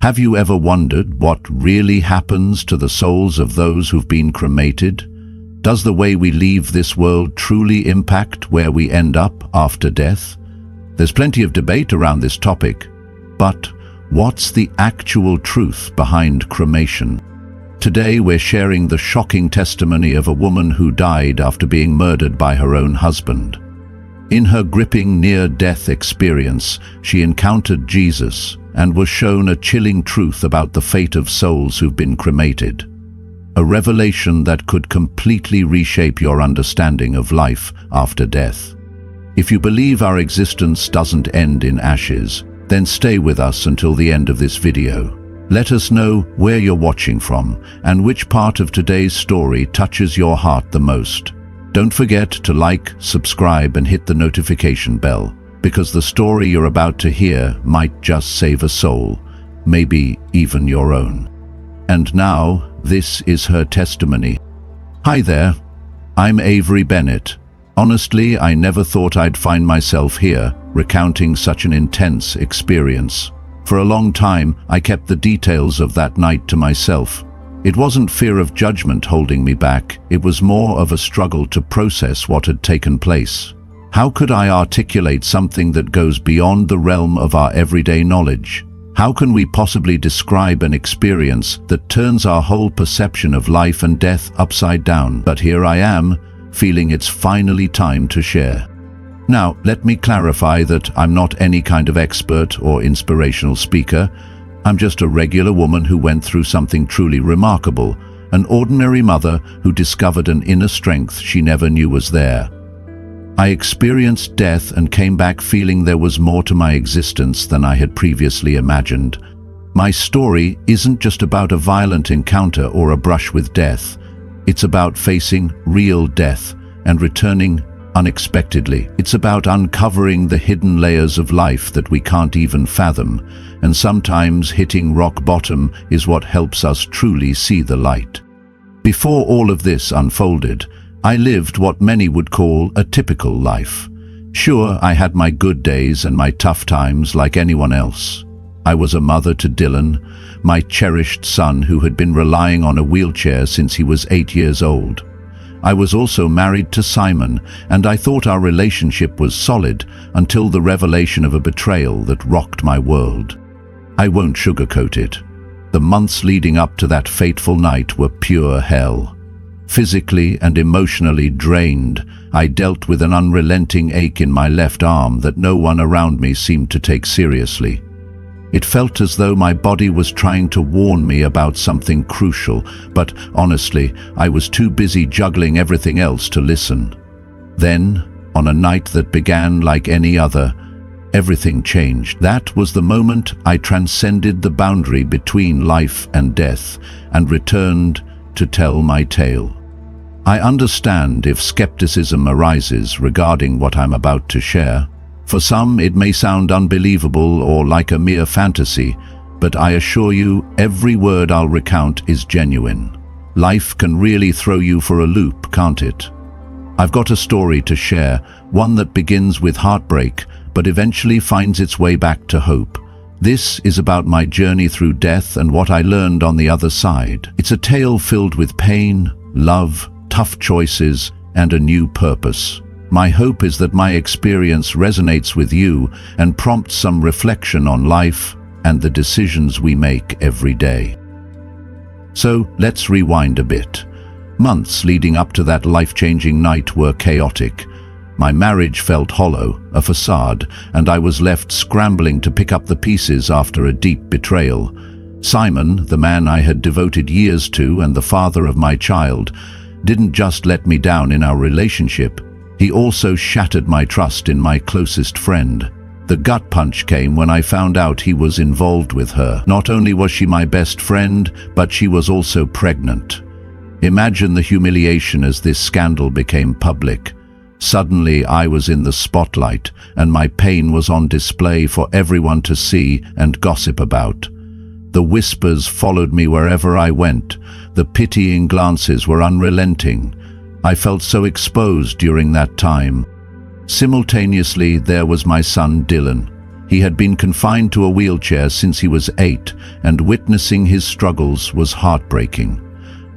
Have you ever wondered what really happens to the souls of those who've been cremated? Does the way we leave this world truly impact where we end up after death? There's plenty of debate around this topic, but what's the actual truth behind cremation? Today we're sharing the shocking testimony of a woman who died after being murdered by her own husband. In her gripping near-death experience, she encountered Jesus and was shown a chilling truth about the fate of souls who've been cremated. A revelation that could completely reshape your understanding of life after death. If you believe our existence doesn't end in ashes, then stay with us until the end of this video. Let us know where you're watching from and which part of today's story touches your heart the most. Don't forget to like, subscribe, and hit the notification bell, because the story you're about to hear might just save a soul, maybe even your own. And now, this is her testimony. Hi there, I'm Avery Bennett. Honestly, I never thought I'd find myself here, recounting such an intense experience. For a long time, I kept the details of that night to myself. It wasn't fear of judgment holding me back, it was more of a struggle to process what had taken place. How could I articulate something that goes beyond the realm of our everyday knowledge? How can we possibly describe an experience that turns our whole perception of life and death upside down? But here I am, feeling it's finally time to share. Now, let me clarify that I'm not any kind of expert or inspirational speaker. I'm just a regular woman who went through something truly remarkable, an ordinary mother who discovered an inner strength she never knew was there. I experienced death and came back feeling there was more to my existence than I had previously imagined. My story isn't just about a violent encounter or a brush with death. It's about facing real death and returning unexpectedly. It's about uncovering the hidden layers of life that we can't even fathom, and sometimes hitting rock bottom is what helps us truly see the light. Before all of this unfolded, I lived what many would call a typical life. Sure, I had my good days and my tough times like anyone else. I was a mother to Dylan, my cherished son who had been relying on a wheelchair since he was 8 years old. I was also married to Simon, and I thought our relationship was solid until the revelation of a betrayal that rocked my world. I won't sugarcoat it. The months leading up to that fateful night were pure hell. Physically and emotionally drained, I dealt with an unrelenting ache in my left arm that no one around me seemed to take seriously. It felt as though my body was trying to warn me about something crucial, but honestly, I was too busy juggling everything else to listen. Then, on a night that began like any other, everything changed. That was the moment I transcended the boundary between life and death and returned to tell my tale. I understand if skepticism arises regarding what I'm about to share. For some, it may sound unbelievable or like a mere fantasy, but I assure you, every word I'll recount is genuine. Life can really throw you for a loop, can't it? I've got a story to share, one that begins with heartbreak, but eventually finds its way back to hope. This is about my journey through death and what I learned on the other side. It's a tale filled with pain, love, tough choices, and a new purpose. My hope is that my experience resonates with you and prompts some reflection on life and the decisions we make every day. So let's rewind a bit. Months leading up to that life-changing night were chaotic. My marriage felt hollow, a facade, and I was left scrambling to pick up the pieces after a deep betrayal. Simon, the man I had devoted years to and the father of my child, didn't just let me down in our relationship. He also shattered my trust in my closest friend. The gut punch came when I found out he was involved with her. Not only was she my best friend, but she was also pregnant. Imagine the humiliation as this scandal became public. Suddenly, I was in the spotlight, and my pain was on display for everyone to see and gossip about. The whispers followed me wherever I went. The pitying glances were unrelenting. I felt so exposed during that time. Simultaneously, there was my son Dylan. He had been confined to a wheelchair since he was 8, and witnessing his struggles was heartbreaking.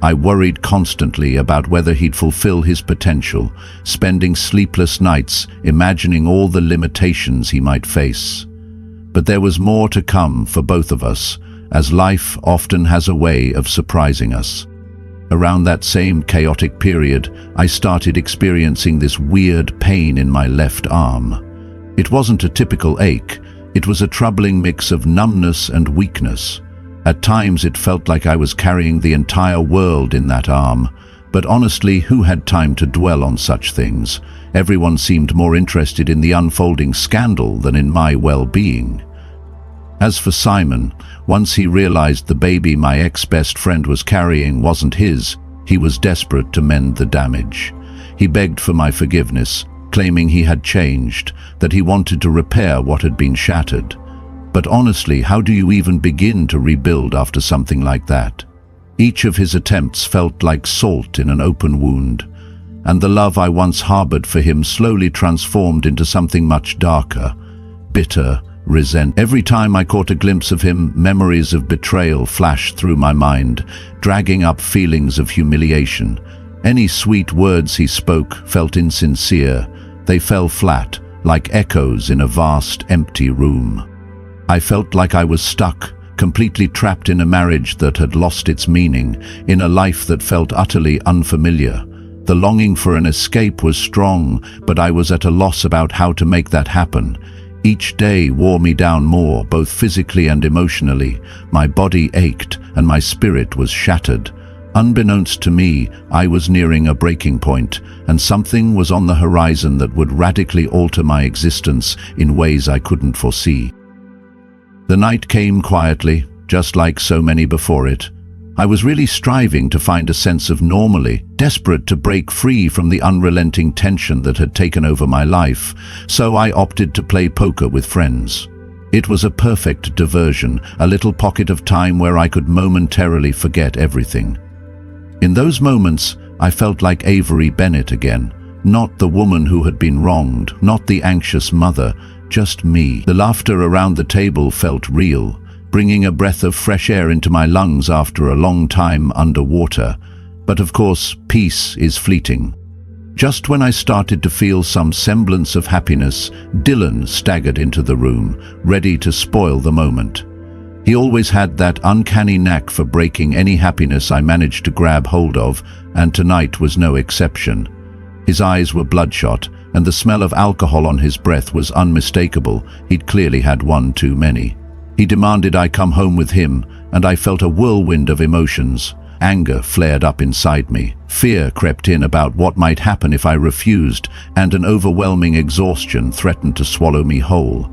I worried constantly about whether he'd fulfill his potential, spending sleepless nights imagining all the limitations he might face. But there was more to come for both of us, as life often has a way of surprising us. Around that same chaotic period, I started experiencing this weird pain in my left arm. It wasn't a typical ache, it was a troubling mix of numbness and weakness. At times it felt like I was carrying the entire world in that arm, but honestly, who had time to dwell on such things? Everyone seemed more interested in the unfolding scandal than in my well-being. As for Simon, once he realized the baby my ex-best friend was carrying wasn't his, he was desperate to mend the damage. He begged for my forgiveness, claiming he had changed, that he wanted to repair what had been shattered. But honestly, how do you even begin to rebuild after something like that? Each of his attempts felt like salt in an open wound, and the love I once harbored for him slowly transformed into something much darker, bitter, resentment. Every time I caught a glimpse of him, memories of betrayal flashed through my mind, dragging up feelings of humiliation. Any sweet words he spoke felt insincere. They fell flat, like echoes in a vast, empty room. I felt like I was stuck, completely trapped in a marriage that had lost its meaning, in a life that felt utterly unfamiliar. The longing for an escape was strong, but I was at a loss about how to make that happen. Each day wore me down more, both physically and emotionally. My body ached, and my spirit was shattered. Unbeknownst to me, I was nearing a breaking point, and something was on the horizon that would radically alter my existence in ways I couldn't foresee. The night came quietly, just like so many before it. I was really striving to find a sense of normalcy, desperate to break free from the unrelenting tension that had taken over my life, so I opted to play poker with friends. It was a perfect diversion, a little pocket of time where I could momentarily forget everything. In those moments, I felt like Avery Bennett again, not the woman who had been wronged, not the anxious mother, just me. The laughter around the table felt real, bringing a breath of fresh air into my lungs after a long time underwater. But of course, peace is fleeting. Just when I started to feel some semblance of happiness, Dylan staggered into the room, ready to spoil the moment. He always had that uncanny knack for breaking any happiness I managed to grab hold of, and tonight was no exception. His eyes were bloodshot, and the smell of alcohol on his breath was unmistakable. He'd clearly had one too many. He demanded I come home with him, and I felt a whirlwind of emotions. Anger flared up inside me. Fear crept in about what might happen if I refused, and an overwhelming exhaustion threatened to swallow me whole.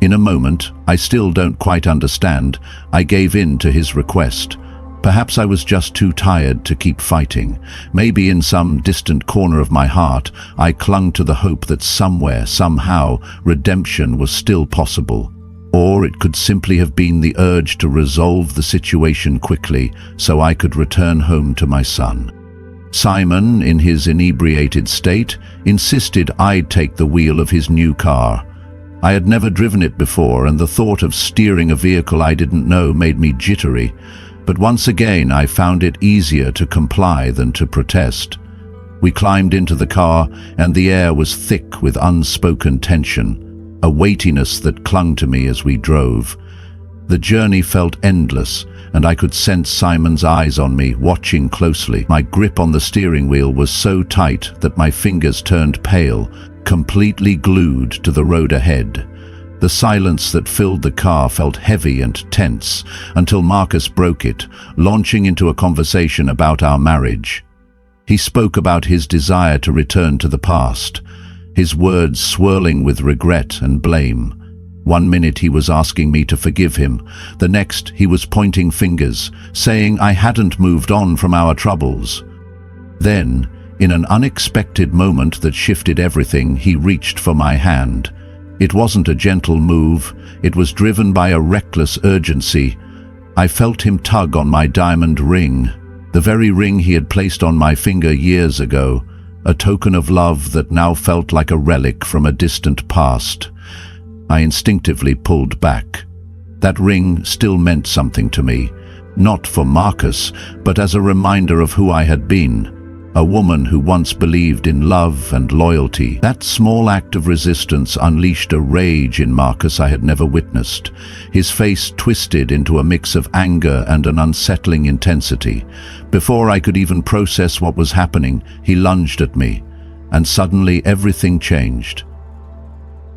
In a moment, I still don't quite understand, I gave in to his request. Perhaps I was just too tired to keep fighting. Maybe in some distant corner of my heart, I clung to the hope that somewhere, somehow, redemption was still possible. Or it could simply have been the urge to resolve the situation quickly so I could return home to my son. Simon, in his inebriated state, insisted I'd take the wheel of his new car. I had never driven it before, and the thought of steering a vehicle I didn't know made me jittery. But once again, I found it easier to comply than to protest. We climbed into the car, and the air was thick with unspoken tension, a weightiness that clung to me as we drove. The journey felt endless, and I could sense Simon's eyes on me, watching closely. My grip on the steering wheel was so tight that my fingers turned pale, completely glued to the road ahead. The silence that filled the car felt heavy and tense, until Marcus broke it, launching into a conversation about our marriage. He spoke about his desire to return to the past, his words swirling with regret and blame. One minute he was asking me to forgive him, the next he was pointing fingers, saying I hadn't moved on from our troubles. Then, in an unexpected moment that shifted everything, he reached for my hand. It wasn't a gentle move, it was driven by a reckless urgency. I felt him tug on my diamond ring, the very ring he had placed on my finger years ago, a token of love that now felt like a relic from a distant past. I instinctively pulled back. That ring still meant something to me, not for Marcus, but as a reminder of who I had been. A woman who once believed in love and loyalty. That small act of resistance unleashed a rage in Marcus I had never witnessed. His face twisted into a mix of anger and an unsettling intensity. Before I could even process what was happening, he lunged at me, and suddenly everything changed.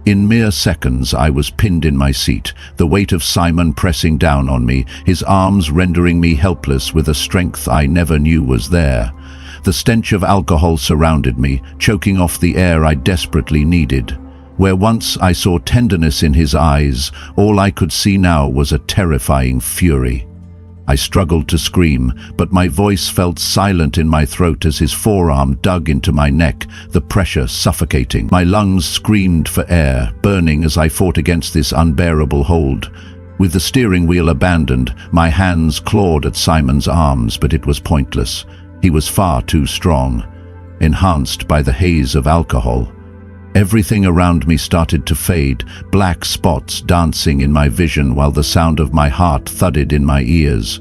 In mere seconds, I was pinned in my seat, the weight of Simon pressing down on me, his arms rendering me helpless with a strength I never knew was there. The stench of alcohol surrounded me, choking off the air I desperately needed. Where once I saw tenderness in his eyes, all I could see now was a terrifying fury. I struggled to scream, but my voice felt silent in my throat as his forearm dug into my neck, the pressure suffocating. My lungs screamed for air, burning as I fought against this unbearable hold. With the steering wheel abandoned, my hands clawed at Simon's arms, but it was pointless. He was far too strong, enhanced by the haze of alcohol. Everything around me started to fade, black spots dancing in my vision while the sound of my heart thudded in my ears,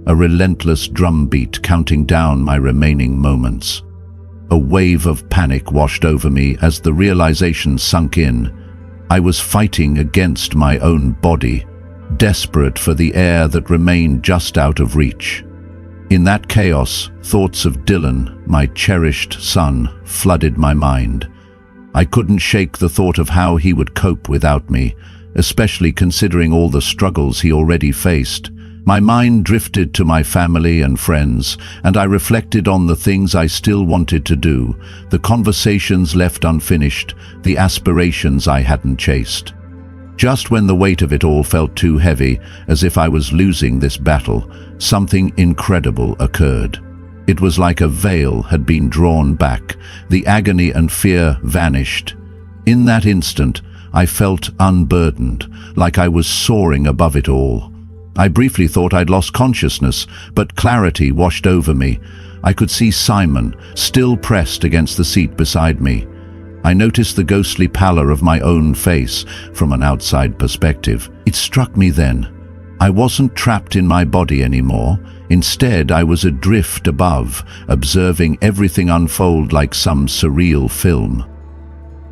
a relentless drumbeat counting down my remaining moments. A wave of panic washed over me as the realization sunk in. I was fighting against my own body, desperate for the air that remained just out of reach. In that chaos, thoughts of Dylan, my cherished son, flooded my mind. I couldn't shake the thought of how he would cope without me, especially considering all the struggles he already faced. My mind drifted to my family and friends, and I reflected on the things I still wanted to do, the conversations left unfinished, the aspirations I hadn't chased. Just when the weight of it all felt too heavy, as if I was losing this battle, something incredible occurred. It was like a veil had been drawn back. The agony and fear vanished. In that instant, I felt unburdened, like I was soaring above it all. I briefly thought I'd lost consciousness, but clarity washed over me. I could see Simon, still pressed against the seat beside me. I noticed the ghostly pallor of my own face from an outside perspective. It struck me then. I wasn't trapped in my body anymore. Instead, I was adrift above, observing everything unfold like some surreal film.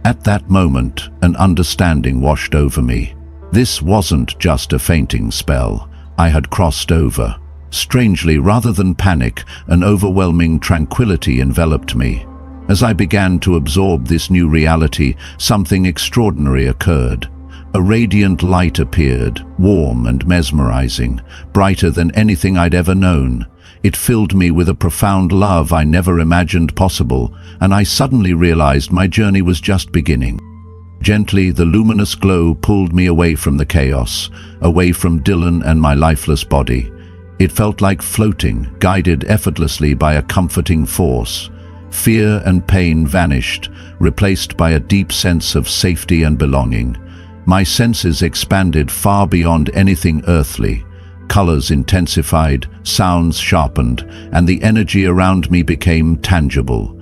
At that moment, an understanding washed over me. This wasn't just a fainting spell. I had crossed over. Strangely, rather than panic, an overwhelming tranquility enveloped me. As I began to absorb this new reality, something extraordinary occurred. A radiant light appeared, warm and mesmerizing, brighter than anything I'd ever known. It filled me with a profound love I never imagined possible, and I suddenly realized my journey was just beginning. Gently, the luminous glow pulled me away from the chaos, away from Dylan and my lifeless body. It felt like floating, guided effortlessly by a comforting force. Fear and pain vanished, replaced by a deep sense of safety and belonging. My senses expanded far beyond anything earthly. Colors intensified, sounds sharpened, and the energy around me became tangible.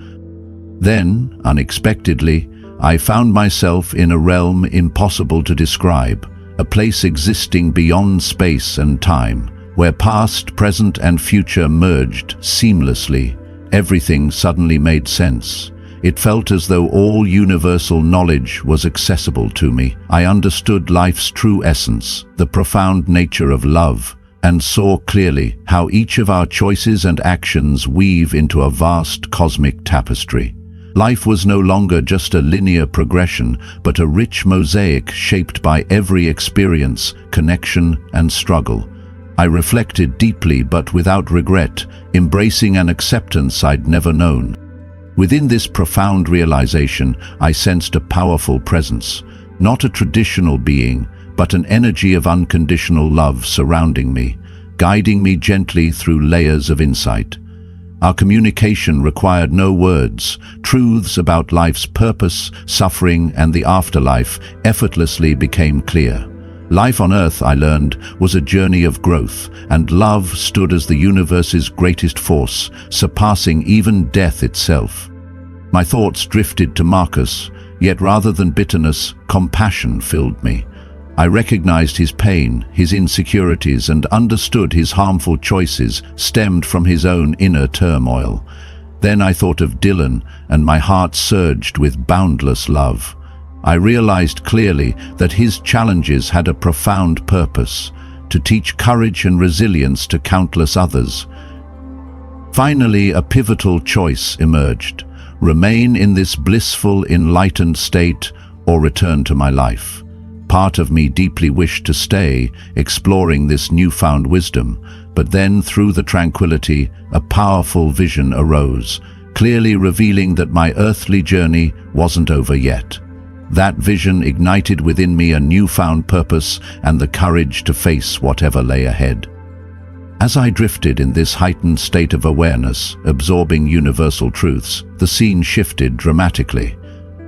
Then, unexpectedly, I found myself in a realm impossible to describe, a place existing beyond space and time, where past, present, and future merged seamlessly. Everything suddenly made sense. It felt as though all universal knowledge was accessible to me. I understood life's true essence, the profound nature of love, and saw clearly how each of our choices and actions weave into a vast cosmic tapestry. Life was no longer just a linear progression, but a rich mosaic shaped by every experience, connection, and struggle. I reflected deeply but without regret, embracing an acceptance I'd never known. Within this profound realization, I sensed a powerful presence, not a traditional being, but an energy of unconditional love surrounding me, guiding me gently through layers of insight. Our communication required no words. Truths about life's purpose, suffering, and the afterlife effortlessly became clear. Life on Earth, I learned, was a journey of growth, and love stood as the universe's greatest force, surpassing even death itself. My thoughts drifted to Marcus, Yet rather than bitterness, compassion filled me. I recognized his pain, his insecurities, and understood his harmful choices stemmed from his own inner turmoil. Then I thought of Dylan, and my heart surged with boundless love. I realized clearly that his challenges had a profound purpose, to teach courage and resilience to countless others. Finally, a pivotal choice emerged: remain in this blissful, enlightened state or return to my life. Part of me deeply wished to stay, exploring this newfound wisdom, but then through the tranquility, a powerful vision arose, clearly revealing that my earthly journey wasn't over yet. That vision ignited within me a newfound purpose and the courage to face whatever lay ahead. As I drifted in this heightened state of awareness, absorbing universal truths, the scene shifted dramatically.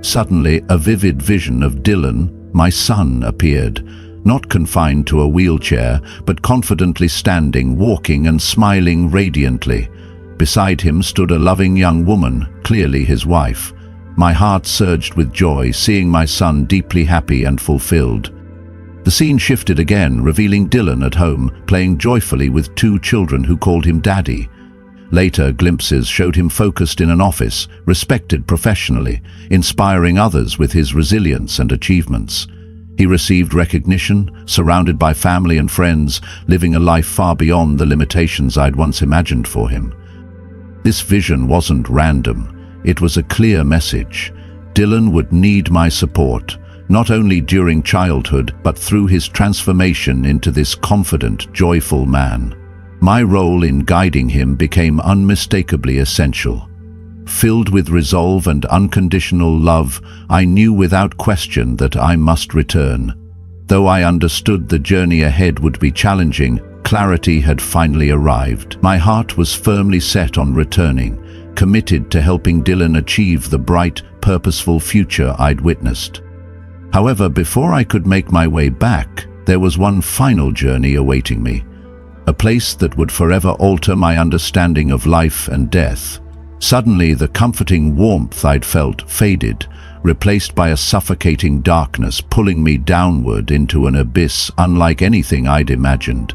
Suddenly, a vivid vision of Dylan, my son, appeared, not confined to a wheelchair, but confidently standing, walking and smiling radiantly. Beside him stood a loving young woman, clearly his wife. My heart surged with joy, seeing my son deeply happy and fulfilled. The scene shifted again, revealing Dylan at home, playing joyfully with two children who called him Daddy. Later, glimpses showed him focused in an office, respected professionally, inspiring others with his resilience and achievements. He received recognition, surrounded by family and friends, living a life far beyond the limitations I'd once imagined for him. This vision wasn't random. It was a clear message. Dylan would need my support, not only during childhood, but through his transformation into this confident, joyful man. My role in guiding him became unmistakably essential. Filled with resolve and unconditional love, I knew without question that I must return. Though I understood the journey ahead would be challenging, clarity had finally arrived. My heart was firmly set on returning, committed to helping Dylan achieve the bright, purposeful future I'd witnessed. However, before I could make my way back, there was one final journey awaiting me. A place that would forever alter my understanding of life and death. Suddenly, the comforting warmth I'd felt faded, replaced by a suffocating darkness pulling me downward into an abyss unlike anything I'd imagined.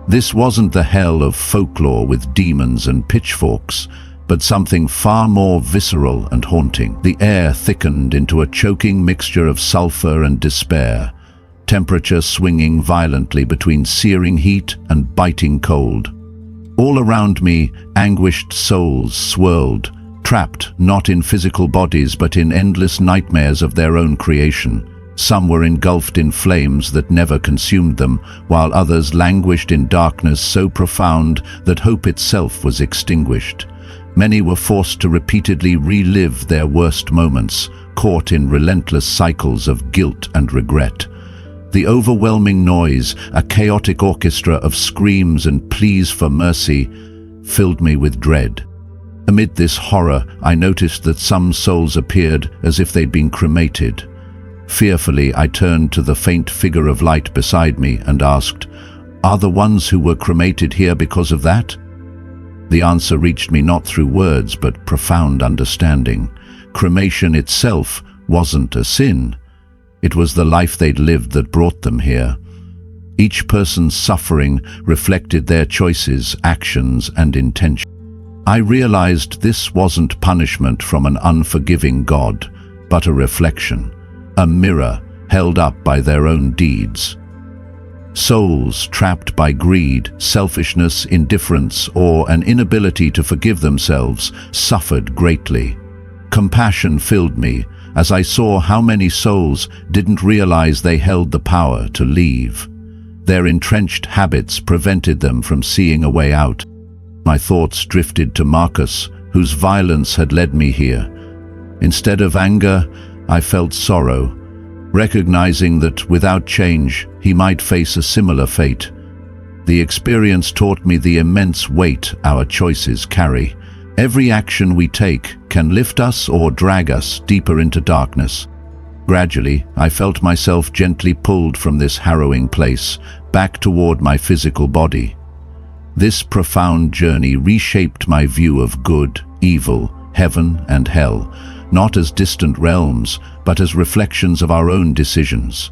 This wasn't the hell of folklore with demons and pitchforks, but something far more visceral and haunting. The air thickened into a choking mixture of sulfur and despair, temperature swinging violently between searing heat and biting cold. All around me, anguished souls swirled, trapped not in physical bodies but in endless nightmares of their own creation. Some were engulfed in flames that never consumed them, while others languished in darkness so profound that hope itself was extinguished. Many were forced to repeatedly relive their worst moments, caught in relentless cycles of guilt and regret. The overwhelming noise, a chaotic orchestra of screams and pleas for mercy, filled me with dread. Amid this horror, I noticed that some souls appeared as if they'd been cremated. Fearfully, I turned to the faint figure of light beside me and asked, "Are the ones who were cremated here because of that?" The answer reached me not through words but profound understanding. Cremation itself wasn't a sin. It was the life they'd lived that brought them here. Each person's suffering reflected their choices, actions, and intentions. I realized this wasn't punishment from an unforgiving God, but a reflection, a mirror held up by their own deeds. Souls trapped by greed, selfishness, indifference, or an inability to forgive themselves suffered greatly. Compassion filled me as I saw how many souls didn't realize they held the power to leave. Their entrenched habits prevented them from seeing a way out. My thoughts drifted to Marcus, whose violence had led me here. Instead of anger, I felt sorrow, recognizing that without change, he might face a similar fate. The experience taught me the immense weight our choices carry. Every action we take can lift us or drag us deeper into darkness. Gradually, I felt myself gently pulled from this harrowing place, back toward my physical body. This profound journey reshaped my view of good, evil, heaven, and hell. not as distant realms, but as reflections of our own decisions.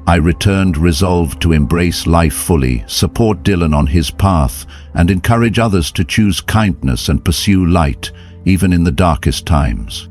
I returned resolved to embrace life fully, support Dylan on his path, and encourage others to choose kindness and pursue light, even in the darkest times.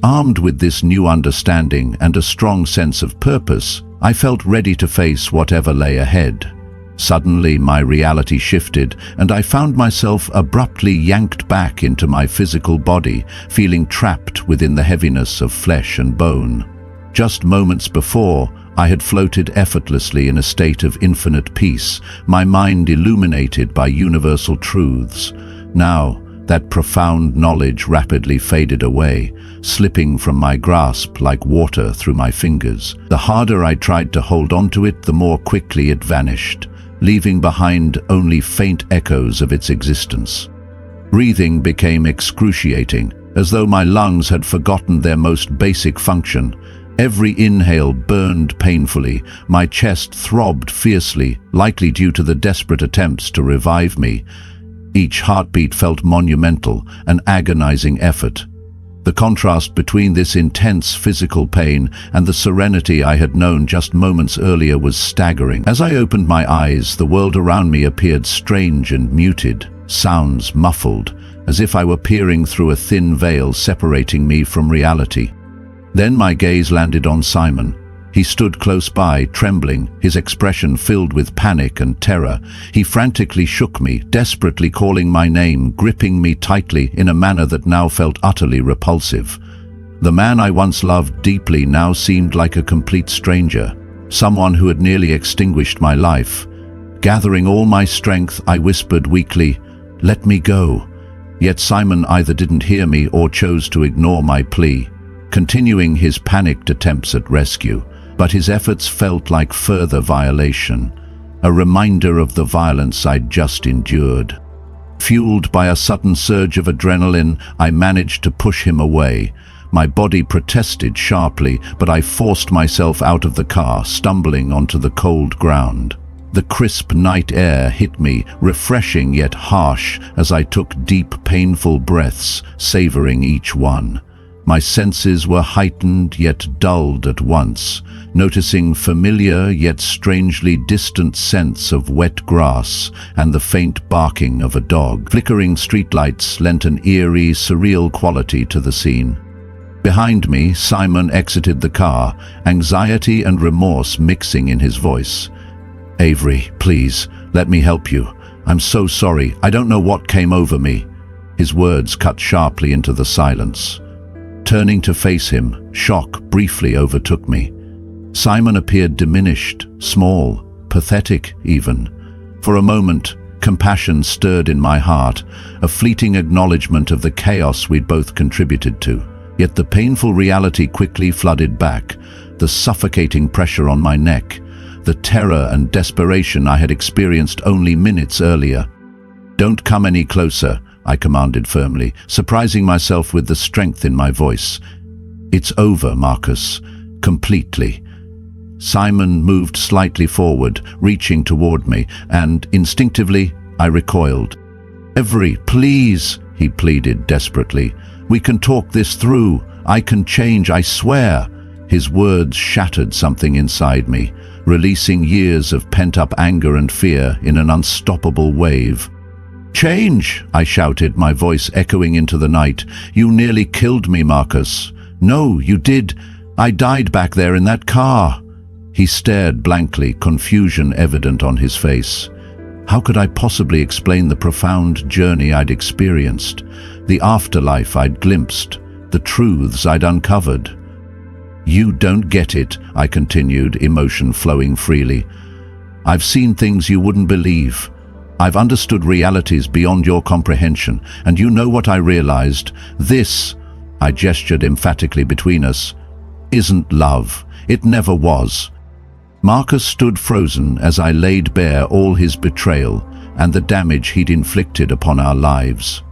Armed with this new understanding and a strong sense of purpose, I felt ready to face whatever lay ahead. Suddenly, my reality shifted, and I found myself abruptly yanked back into my physical body, feeling trapped within the heaviness of flesh and bone. Just moments before, I had floated effortlessly in a state of infinite peace, my mind illuminated by universal truths. Now, that profound knowledge rapidly faded away, slipping from my grasp like water through my fingers. The harder I tried to hold on to it, the more quickly it vanished, leaving behind only faint echoes of its existence. Breathing became excruciating, as though my lungs had forgotten their most basic function. Every inhale burned painfully, my chest throbbed fiercely, likely due to the desperate attempts to revive me. Each heartbeat felt monumental, an agonizing effort. The contrast between this intense physical pain and the serenity I had known just moments earlier was staggering. As I opened my eyes, the world around me appeared strange and muted, sounds muffled, as if I were peering through a thin veil separating me from reality. Then my gaze landed on Simon. He stood close by, trembling, his expression filled with panic and terror. He frantically shook me, desperately calling my name, gripping me tightly in a manner that now felt utterly repulsive. The man I once loved deeply now seemed like a complete stranger, someone who had nearly extinguished my life. Gathering all my strength, I whispered weakly, "Let me go." Yet Simon either didn't hear me or chose to ignore my plea, continuing his panicked attempts at rescue. But his efforts felt like further violation, a reminder of the violence I'd just endured. Fueled by a sudden surge of adrenaline, I managed to push him away. My body protested sharply, but I forced myself out of the car, stumbling onto the cold ground. The crisp night air hit me, refreshing yet harsh, as I took deep, painful breaths, savoring each one. My senses were heightened yet dulled at once, noticing familiar yet strangely distant scents of wet grass and the faint barking of a dog. Flickering streetlights lent an eerie, surreal quality to the scene. Behind me, Simon exited the car, anxiety and remorse mixing in his voice. "Avery, please, let me help you. I'm so sorry. I don't know what came over me." His words cut sharply into the silence. Turning to face him, shock briefly overtook me. Simon appeared diminished, small, pathetic even. For a moment, compassion stirred in my heart, a fleeting acknowledgement of the chaos we'd both contributed to. Yet the painful reality quickly flooded back, the suffocating pressure on my neck, the terror and desperation I had experienced only minutes earlier. "Don't come any closer," I commanded firmly, surprising myself with the strength in my voice. "It's over, Marcus. Completely." Simon moved slightly forward, reaching toward me, and instinctively I recoiled. "Avery, please," he pleaded desperately. "We can talk this through. I can change, I swear." His words shattered something inside me, releasing years of pent-up anger and fear in an unstoppable wave. "Change!" I shouted, my voice echoing into the night. "You nearly killed me, Marcus." "No, you did. I died back there in that car." He stared blankly, confusion evident on his face. How could I possibly explain the profound journey I'd experienced, the afterlife I'd glimpsed, the truths I'd uncovered? "You don't get it," I continued, emotion flowing freely. "I've seen things you wouldn't believe. I've understood realities beyond your comprehension, and you know what I realized? This," I gestured emphatically between us, "isn't love. It never was." Marcus stood frozen as I laid bare all his betrayal and the damage he'd inflicted upon our lives.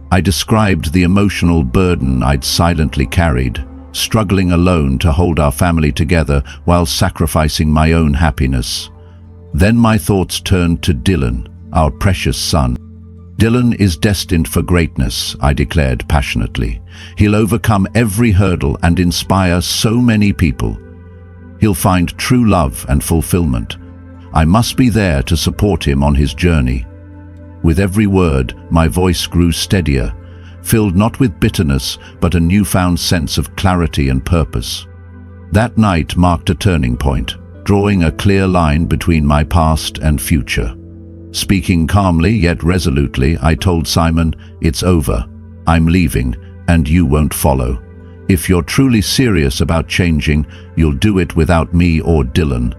I described the emotional burden I'd silently carried, struggling alone to hold our family together while sacrificing my own happiness. Then my thoughts turned to Dylan, our precious son. Dylan is destined for greatness, I declared passionately. He'll overcome every hurdle and inspire so many people. He'll find true love and fulfillment. I must be there to support him on his journey. With every word, my voice grew steadier, filled not with bitterness, but a newfound sense of clarity and purpose. That night marked a turning point, drawing a clear line between my past and future. Speaking calmly yet resolutely, I told Simon, "It's over. I'm leaving, and you won't follow. If you're truly serious about changing, you'll do it without me or Dylan."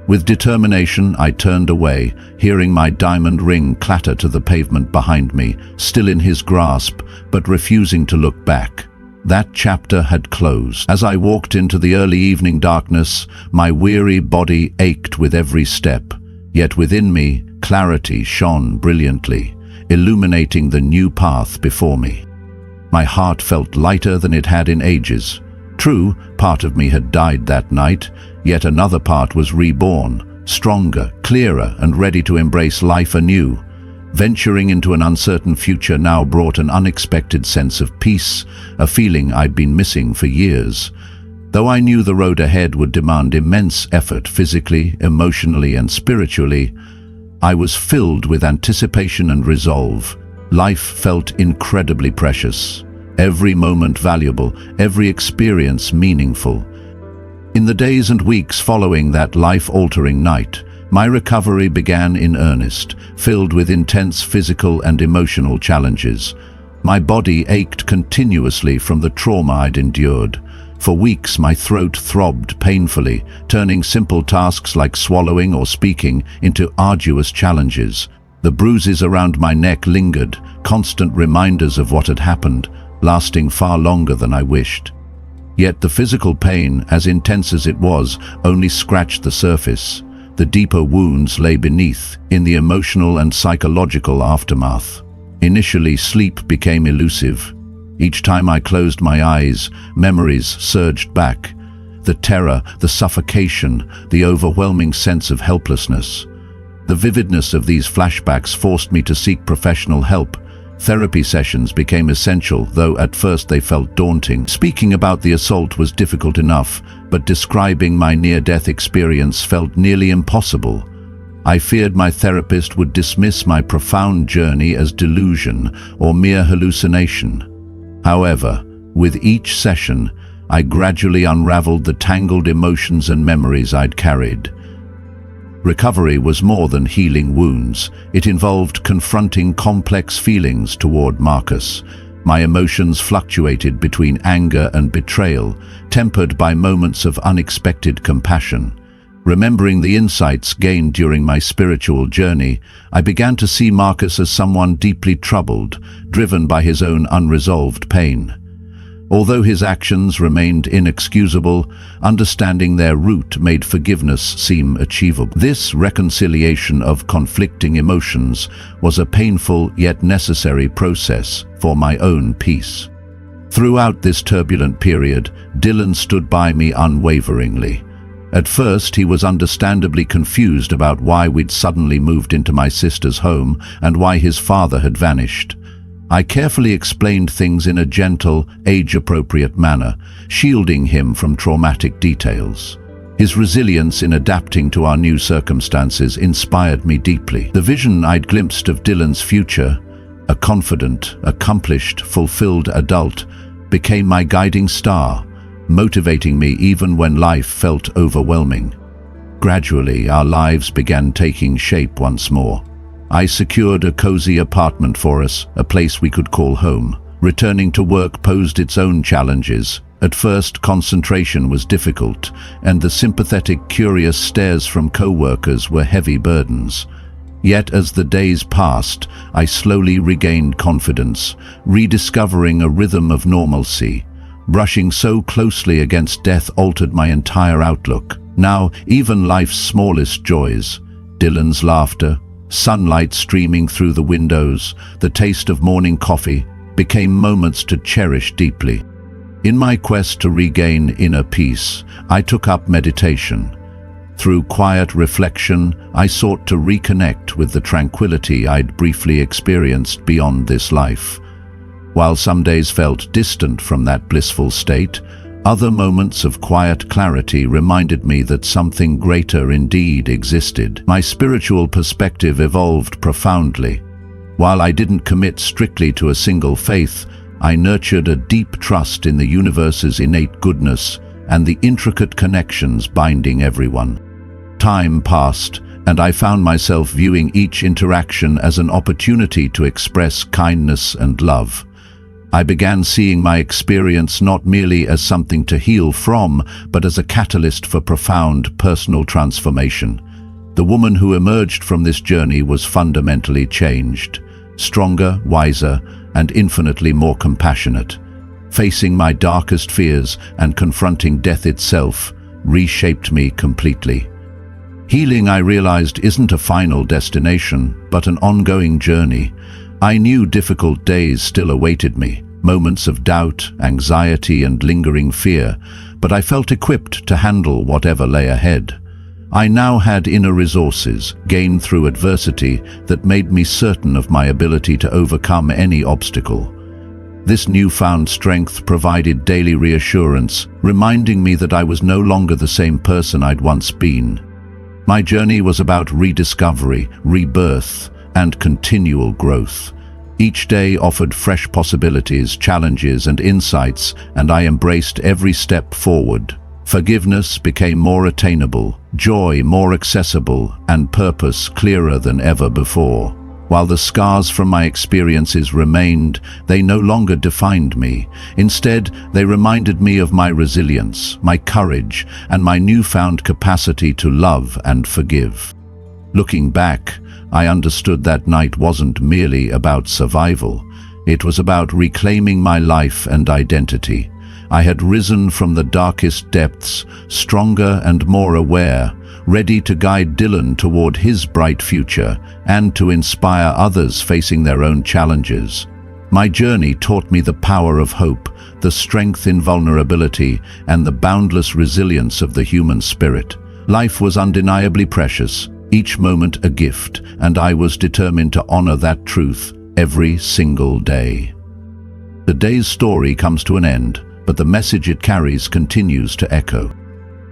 With determination, I turned away, hearing my diamond ring clatter to the pavement behind me, still in his grasp, but refusing to look back. That chapter had closed. As I walked into the early evening darkness, my weary body ached with every step, yet within me, clarity shone brilliantly, illuminating the new path before me. My heart felt lighter than it had in ages. True, part of me had died that night, yet another part was reborn, stronger, clearer, and ready to embrace life anew. Venturing into an uncertain future now brought an unexpected sense of peace, a feeling I'd been missing for years. Though I knew the road ahead would demand immense effort physically, emotionally, and spiritually, I was filled with anticipation and resolve. Life felt incredibly precious. Every moment valuable, every experience meaningful. In the days and weeks following that life-altering night, my recovery began in earnest, filled with intense physical and emotional challenges. My body ached continuously from the trauma I'd endured. For weeks, my throat throbbed painfully, turning simple tasks like swallowing or speaking into arduous challenges. The bruises around my neck lingered, constant reminders of what had happened, lasting far longer than I wished. Yet the physical pain, as intense as it was, only scratched the surface. The deeper wounds lay beneath, in the emotional and psychological aftermath. Initially, sleep became elusive. Each time I closed my eyes, memories surged back. The terror, the suffocation, the overwhelming sense of helplessness. The vividness of these flashbacks forced me to seek professional help. Therapy sessions became essential, though at first they felt daunting. Speaking about the assault was difficult enough, but describing my near-death experience felt nearly impossible. I feared my therapist would dismiss my profound journey as delusion or mere hallucination. However, with each session, I gradually unraveled the tangled emotions and memories I'd carried. Recovery was more than healing wounds. It involved confronting complex feelings toward Marcus. My emotions fluctuated between anger and betrayal, tempered by moments of unexpected compassion. Remembering the insights gained during my spiritual journey, I began to see Marcus as someone deeply troubled, driven by his own unresolved pain. Although his actions remained inexcusable, understanding their root made forgiveness seem achievable. This reconciliation of conflicting emotions was a painful yet necessary process for my own peace. Throughout this turbulent period, Dylan stood by me unwaveringly. At first, he was understandably confused about why we'd suddenly moved into my sister's home and why his father had vanished. I carefully explained things in a gentle, age-appropriate manner, shielding him from traumatic details. His resilience in adapting to our new circumstances inspired me deeply. The vision I'd glimpsed of Dylan's future, a confident, accomplished, fulfilled adult, became my guiding star, motivating me even when life felt overwhelming. Gradually, our lives began taking shape once more. I secured a cozy apartment for us, a place we could call home. Returning to work posed its own challenges. At first, concentration was difficult, and the sympathetic, curious stares from co-workers were heavy burdens. Yet as the days passed, I slowly regained confidence, rediscovering a rhythm of normalcy. Brushing so closely against death altered my entire outlook. Now, even life's smallest joys, Dylan's laughter, sunlight streaming through the windows, the taste of morning coffee, became moments to cherish deeply. In my quest to regain inner peace, I took up meditation. Through quiet reflection, I sought to reconnect with the tranquility I'd briefly experienced beyond this life. While some days felt distant from that blissful state, other moments of quiet clarity reminded me that something greater indeed existed. My spiritual perspective evolved profoundly. While I didn't commit strictly to a single faith, I nurtured a deep trust in the universe's innate goodness and the intricate connections binding everyone. Time passed, and I found myself viewing each interaction as an opportunity to express kindness and love. I began seeing my experience not merely as something to heal from, but as a catalyst for profound personal transformation. The woman who emerged from this journey was fundamentally changed, stronger, wiser, and infinitely more compassionate. Facing my darkest fears and confronting death itself reshaped me completely. Healing, I realized, isn't a final destination, but an ongoing journey. I knew difficult days still awaited me, moments of doubt, anxiety, and lingering fear, but I felt equipped to handle whatever lay ahead. I now had inner resources, gained through adversity, that made me certain of my ability to overcome any obstacle. This newfound strength provided daily reassurance, reminding me that I was no longer the same person I'd once been. My journey was about rediscovery, rebirth, and continual growth. Each day offered fresh possibilities, challenges, and insights, and I embraced every step forward. Forgiveness became more attainable, joy more accessible, and purpose clearer than ever before. While the scars from my experiences remained, they no longer defined me. Instead, they reminded me of my resilience, my courage, and my newfound capacity to love and forgive. Looking back, I understood that night wasn't merely about survival. It was about reclaiming my life and identity. I had risen from the darkest depths, stronger and more aware, ready to guide Dylan toward his bright future and to inspire others facing their own challenges. My journey taught me the power of hope, the strength in vulnerability, and the boundless resilience of the human spirit. Life was undeniably precious, each moment a gift, and I was determined to honor that truth every single day. The day's story comes to an end, but the message it carries continues to echo.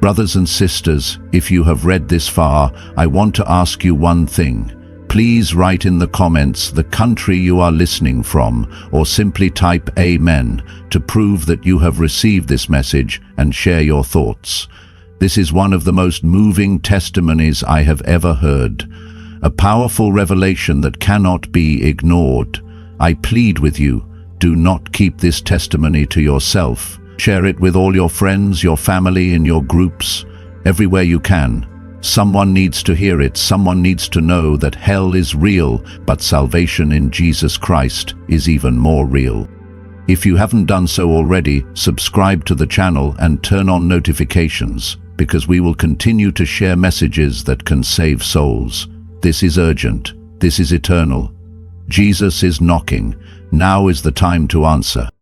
Brothers and sisters, if you have read this far, I want to ask you one thing. Please write in the comments the country you are listening from, or simply type Amen to prove that you have received this message and share your thoughts. This is one of the most moving testimonies I have ever heard. A powerful revelation that cannot be ignored. I plead with you, do not keep this testimony to yourself. Share it with all your friends, your family, in your groups, everywhere you can. Someone needs to hear it. Someone needs to know that hell is real, but salvation in Jesus Christ is even more real. If you haven't done so already, subscribe to the channel and turn on notifications, because we will continue to share messages that can save souls. This is urgent. This is eternal. Jesus is knocking. Now is the time to answer.